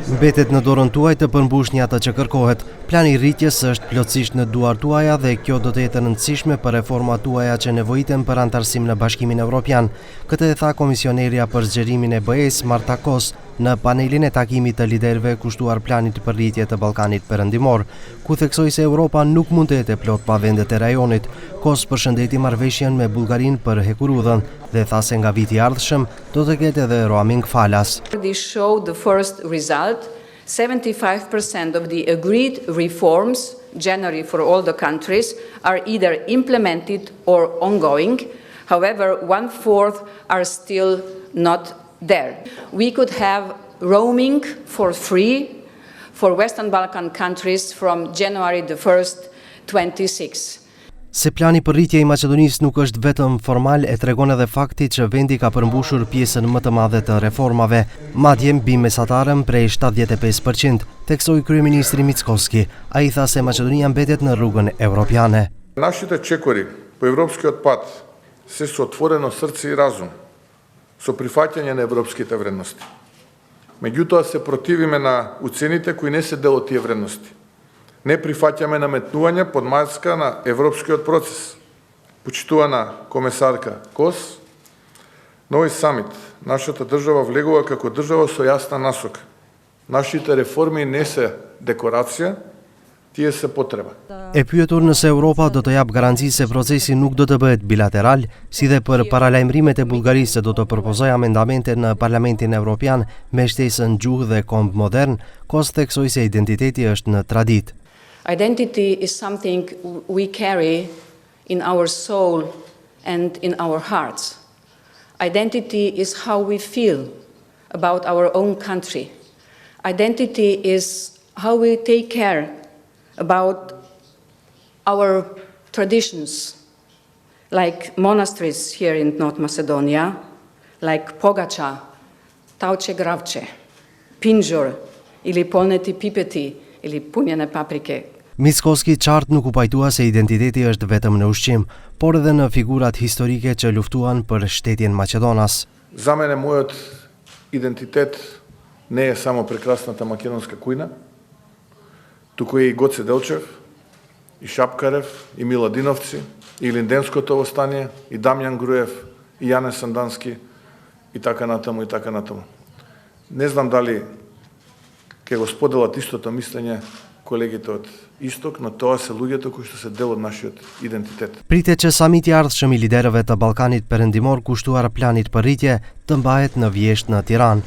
Mbetet në dorën tuaj të përmbushni atë që kërkohet. Plani rritjes është plotësisht në duar tuaja dhe kjo do të jetë e rëndësishme për reformat tuaja që nevojiten për antarësim në Bashkimin Evropian. Këtë e tha komisionerja për zgjerimin e BE-s Marta Kos në panelin e takimit të liderëve kushtuar planit për rritje të Ballkanit Perëndimor, ku theksoi se Europa nuk mund të jetë plot pa vendet e rajonit. Kos përshëndeti marrëveshjen me Bullgarinë për hekurudhën dhe tha se nga viti i ardhshëm do të ketë edhe roaming falas. This showed the first result. 75% of the agreed reforms, generally for all the countries, are either implemented or ongoing. However, 1/4 are still not there. We could have roaming for free for Western Balkan countries from January the 1st, 26. Se plani për rritje i Maqedonisë nuk është vetëm formal e tregon edhe fakti që vendi ka përmbushur pjesën më të madhe të reformave, madje mbi mesatarën prej 75%, theksoi kryeministri Mickoski. Ai tha se Maqedonia mbetet në rrugën evropiane. Нашите чекори по европскиот пат се со отворено срце и разум, со прифаќање на европските вредности. Меѓутоа се противиме на уцените кои не се дел од тие вредности. Не прифаќаме наметнување под маска на европскиот процес. Почитувана комесарка Кос, на овој самит нашата држава влегува како држава со јасна насока. Нашите реформи не се декорација, тие се потреба. E pyetur nëse Europa do të jap garanci se procesi nuk do të bëhet bilateral, si dhe për paralajmërimet e Bullgarisë se do të propozojë amendamente në Parlamentin Evropian me shtesën gjuhë dhe komb modern, Kos theksoi se identiteti është në traditë. Identity is something we carry in our soul and in our hearts. Identity is how we feel about our own country. Identity is how we take care about our traditions, like monasteries here in North Macedonia, like Pogača, Tauče Gravče, Pinjor, ili Polneti Pipeti, ili punjene paprike. Mickoski qartë nuk u pajtua se identiteti është vetëm në ushqim, por edhe në figurat historike që luftuan për shtetjen Maqedonas. За мене мојот идентитет не е само прекрасната македонска кујна, туку е и Гоце Делчев, и Шапкарев, и Миладиновци, и Линденското востание, и Дамјан Груев, и Јане Сандански, и така натаму, и така натаму. Не знам дали ќе го споделат истото мислење колегите од Исток, но тоа се луѓето кои што се дел од нашиот идентитет. Pritet që samiti i ardhshëm i liderëve të Ballkanit Perëndimor kushtuar planit për rritje të mbahet në vjesht në Tiranë.